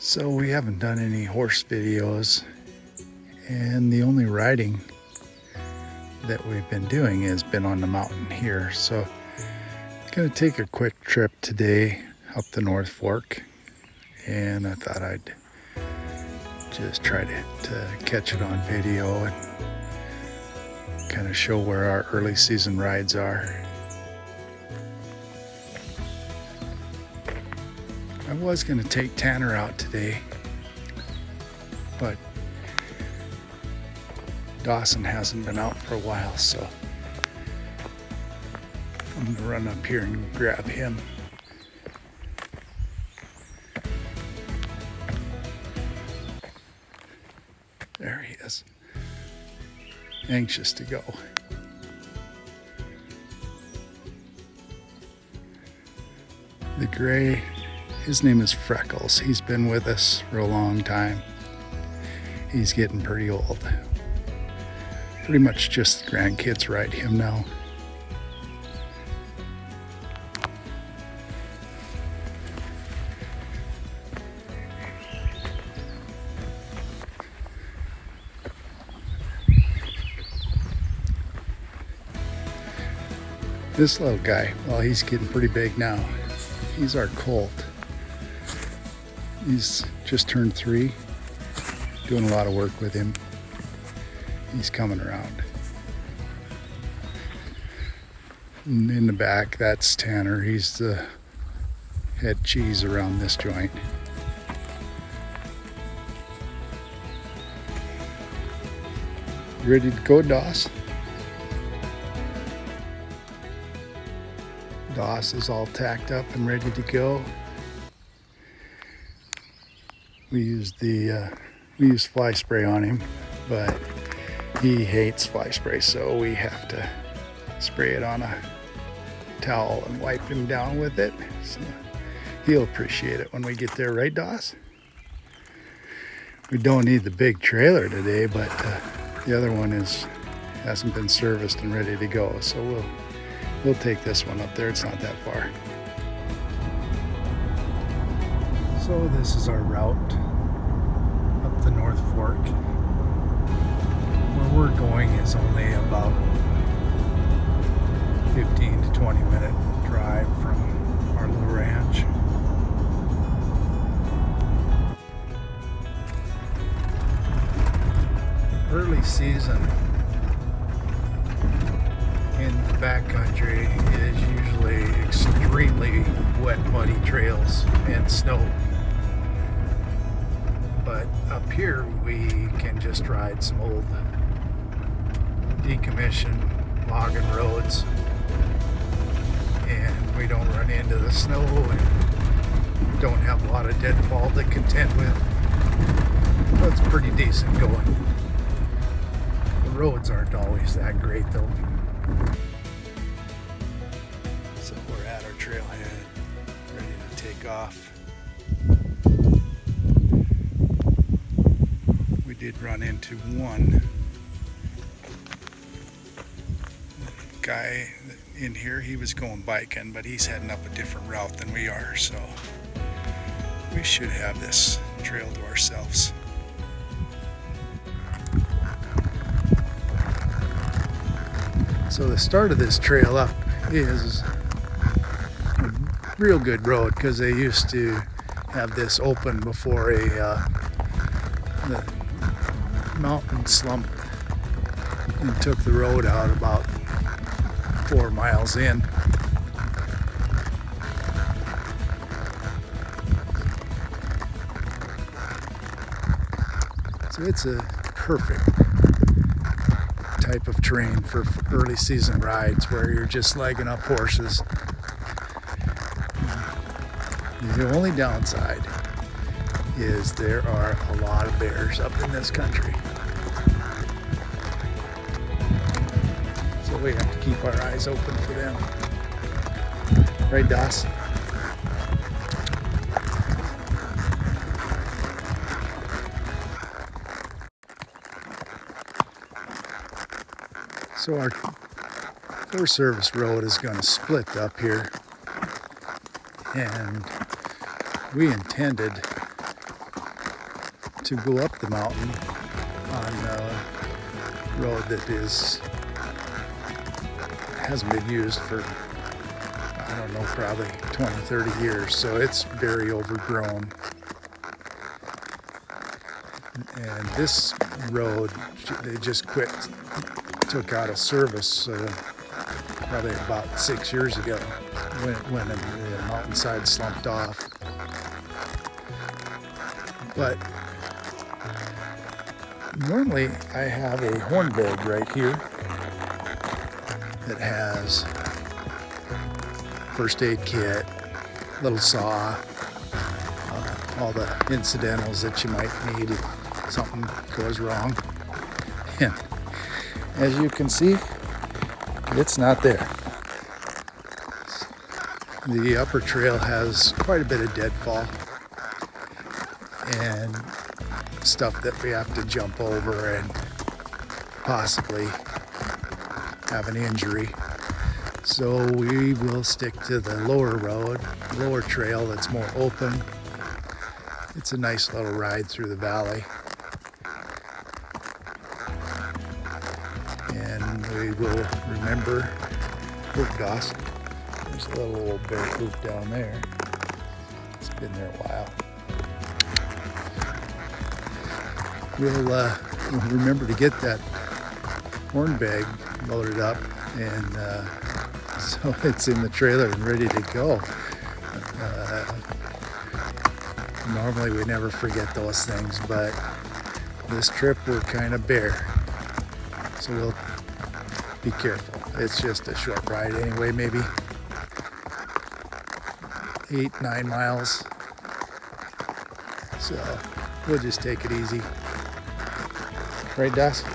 So we haven't done any horse videos, and the only riding that we've been doing has been on the mountain here. So I'm gonna take a quick trip today up the North Fork, and I thought I'd just try to catch it on video and kind of show where our early season rides are. I was going to take Tanner out today, but Dawson hasn't been out for a while, so I'm going to run up here and grab him. There he is, anxious to go. The gray, his name is Freckles. He's been with us for a long time. He's getting pretty old. Pretty much just the grandkids ride him now. This little guy, well, he's getting pretty big now. He's our colt. He's just turned 3. Doing a lot of work with him. He's coming around. And in the back, that's Tanner. He's the head cheese around this joint. You ready to go, Doss? Doss is all tacked up and ready to go. We used fly spray on him, but he hates fly spray, so we have to spray it on a towel and wipe him down with it. So he'll appreciate it when we get there, right, Doss? We don't need the big trailer today, but the other one hasn't been serviced and ready to go, so we'll take this one up there. It's not that far. So this is our route up the North Fork. Where we're going is only about 15 to 20 minute drive from our little ranch. Early season in the backcountry is usually extremely wet, muddy trails and snow. But up here we can just ride some old decommissioned logging roads, and we don't run into the snow and don't have a lot of deadfall to contend with. So it's pretty decent going. The roads aren't always that great though. So we're at our trailhead, ready to take off. We did run into one guy in here. He was going biking, but he's heading up a different route than we are, so we should have this trail to ourselves. So the start of this trail up is a real good road, because they used to have this open before the mountain slumped and took the road out about 4 miles in. So it's a perfect type of terrain for early season rides where you're just legging up horses. The only downside is there are a lot of bears up in this country. So we have to keep our eyes open for them. Right, Doss? So our Forest Service road is going to split up here, and we intended to go up the mountain on a road that hasn't been used for, I don't know, probably 20, 30 years. So it's very overgrown. And this road, they just took out of service probably about 6 years ago when the mountainside slumped off. But normally I have a horn bag right here that has first aid kit, little saw, all the incidentals that you might need if something goes wrong. And as you can see, it's not there. The upper trail has quite a bit of deadfall and stuff that we have to jump over and possibly have an injury. So we will stick to the lower road, lower trail that's more open. It's a nice little ride through the valley. And we will remember, look, Dawson, there's a little old bear poop down there. It's been there a while. We'll remember to get that horn bag loaded up, and so it's in the trailer and ready to go. Normally we never forget those things, but this trip we're kind of bare, so we'll be careful. It's just a short ride anyway, maybe 8-9 miles, so we'll just take it easy. Right, Dust?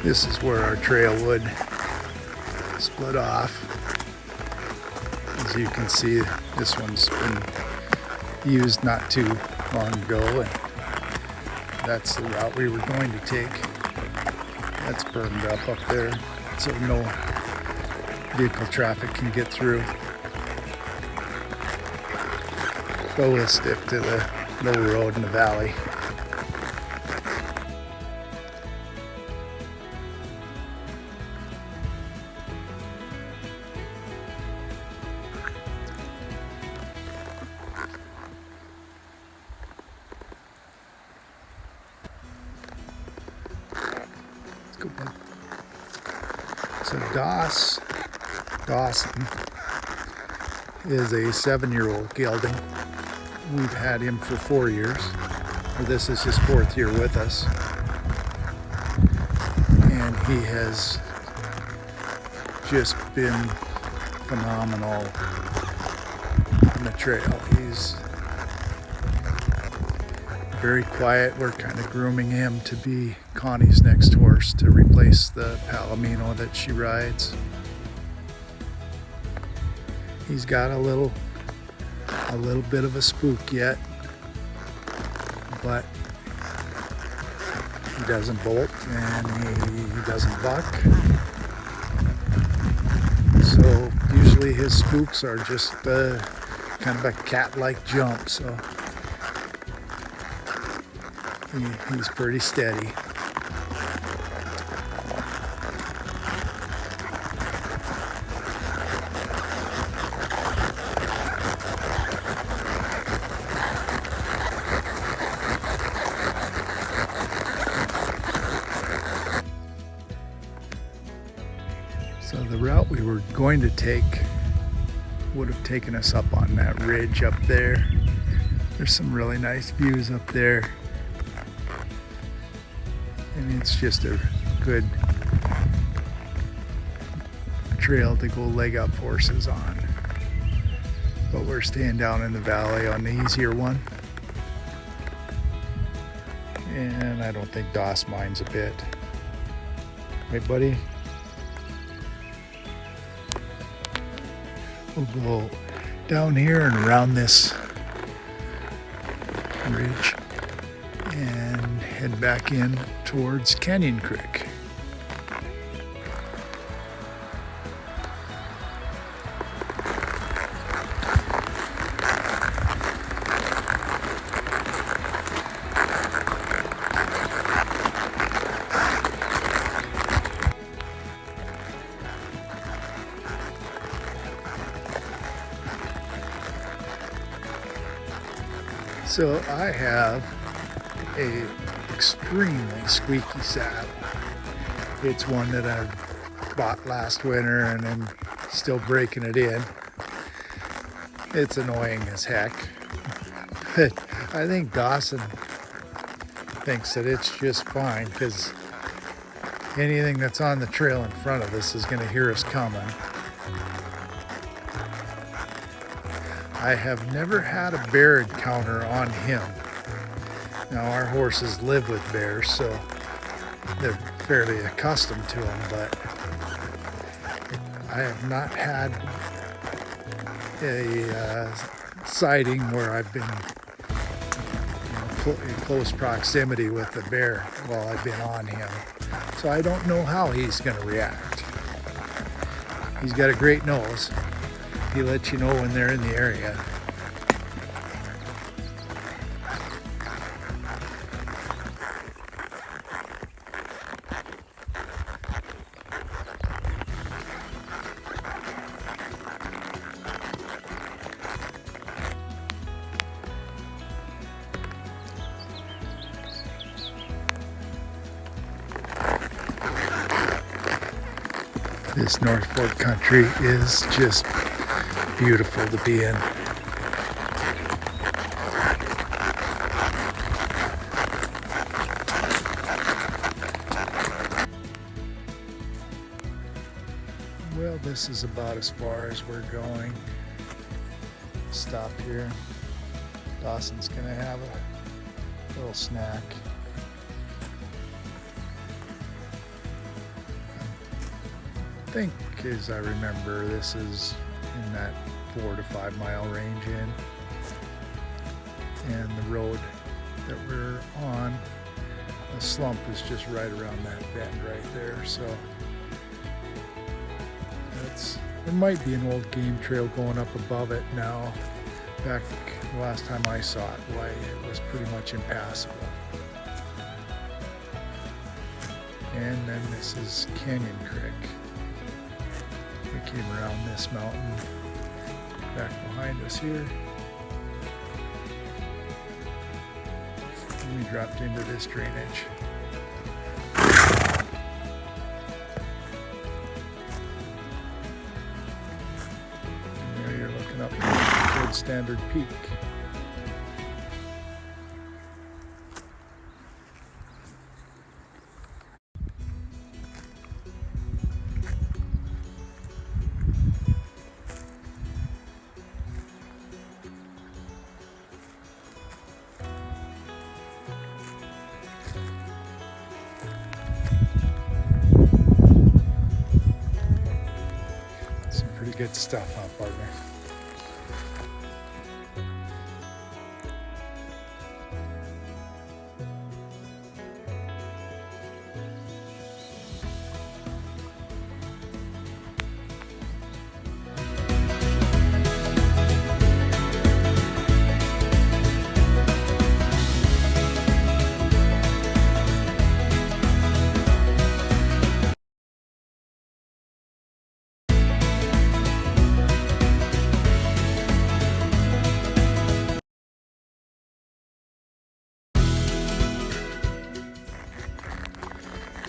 This is where our trail would split off. As you can see, this one's been used not too long ago, and that's the route we were going to take. That's burned up there, so no vehicle traffic can get through. But we'll stick to the low road in the valley. Let's go, bud. So Dawson is a 7-year-old gelding. We've had him for 4 years. This is his 4th year with us. And he has just been phenomenal on the trail. He's very quiet. We're kind of grooming him to be Connie's next horse to replace the Palomino that she rides. He's got a little bit of a spook yet, but he doesn't bolt and he doesn't buck. So usually his spooks are just kind of a cat-like jump, so he's pretty steady. So the route we were going to take would have taken us up on that ridge up there. There's some really nice views up there. And it's just a good trail to go leg up horses on. But we're staying down in the valley on the easier one. And I don't think Doss minds a bit. Right, buddy? We'll go down here and around this ridge and head back in towards Canyon Creek. So I have a extremely squeaky saddle. It's one that I bought last winter and I'm still breaking it in. It's annoying as heck. But I think Dawson thinks that it's just fine because anything that's on the trail in front of us is going to hear us coming. I have never had a bear encounter on him. Now our horses live with bears, so they're fairly accustomed to them, but I have not had a sighting where I've been in close proximity with the bear while I've been on him. So I don't know how he's going to react. He's got a great nose. He lets you know when they're in the area. This North Fork country is just beautiful to be in. Well, this is about as far as we're going. Stop here. Dawson's gonna have a little snack. I think, as I remember, this is in that 4 to 5 mile range in, and the road that we're on, the slump is just right around that bend right there. So there might be an old game trail going up above it now. Back the last time I saw it, why it was pretty much impassable. And then this is Canyon Creek. We came around this mountain back behind us here. And we dropped into this drainage. And there you're looking up toward Standard Peak. Pretty good stuff, huh, partner?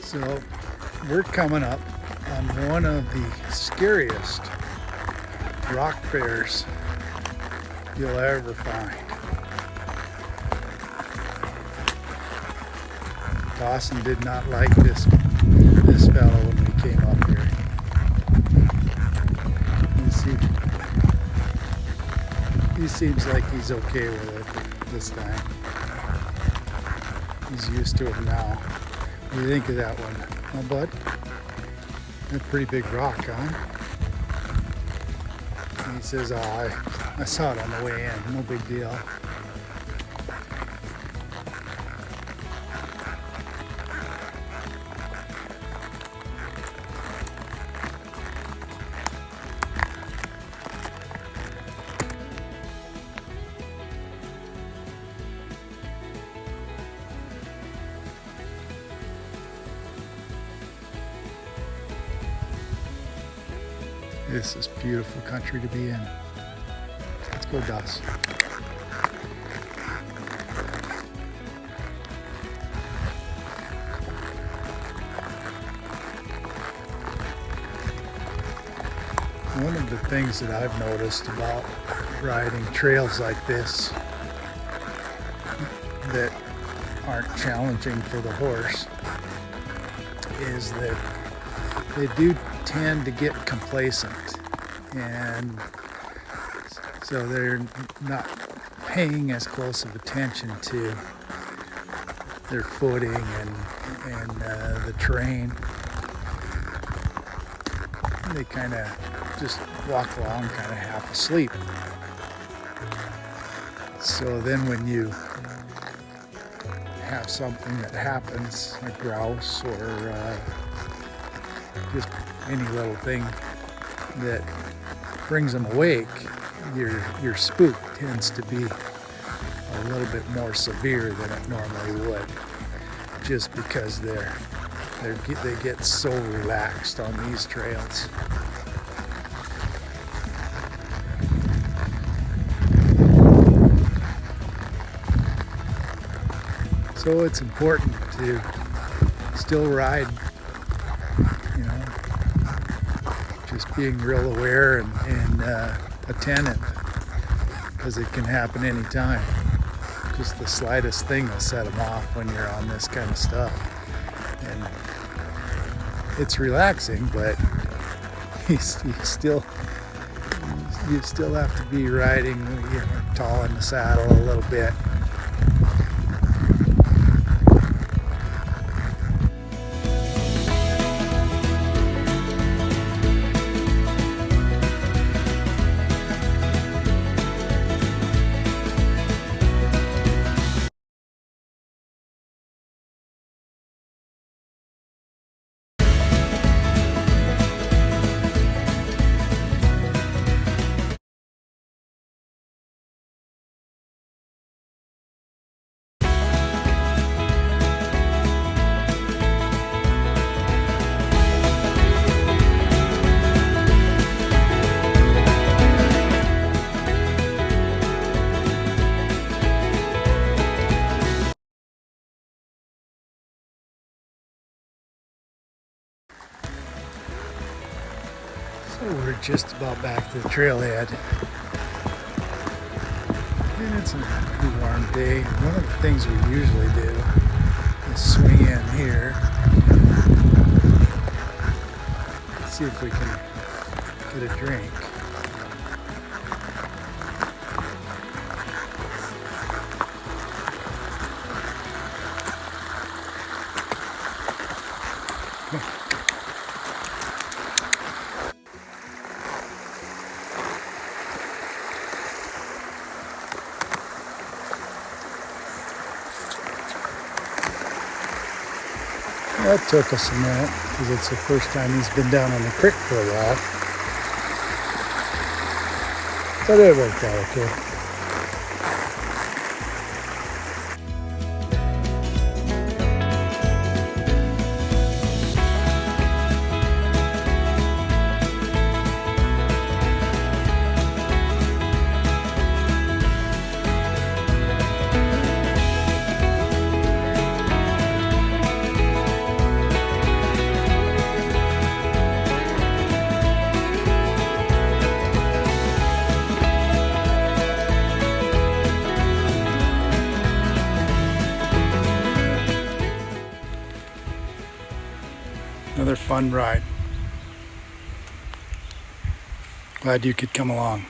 So we're coming up on one of the scariest rock bears you'll ever find. Dawson did not like this fellow when we came up here. He seems like he's okay with it this time. He's used to it now. What do you think of that one? Oh, bud? That's a pretty big rock, huh? And he says, oh, I saw it on the way in. No big deal. This is beautiful country to be in. Let's go, Dawson. One of the things that I've noticed about riding trails like this that aren't challenging for the horse is that they do tend to get complacent, and so they're not paying as close of attention to their footing and the terrain. They kind of just walk along kind of half asleep. So then when you have something that happens, a grouse or just any little thing that brings them awake, your spook tends to be a little bit more severe than it normally would, just because they get so relaxed on these trails. So it's important to still ride, you know, just being real aware and attentive, because it can happen anytime. Just the slightest thing will set them off when you're on this kind of stuff. And it's relaxing, but you still have to be riding, you know, tall in the saddle a little bit. So we're just about back to the trailhead, and it's a pretty warm day. One of the things we usually do is swing in here, see if we can get a drink. That took us a minute because it's the first time he's been down on the creek for a while. But it worked out okay. Another fun ride. Glad you could come along.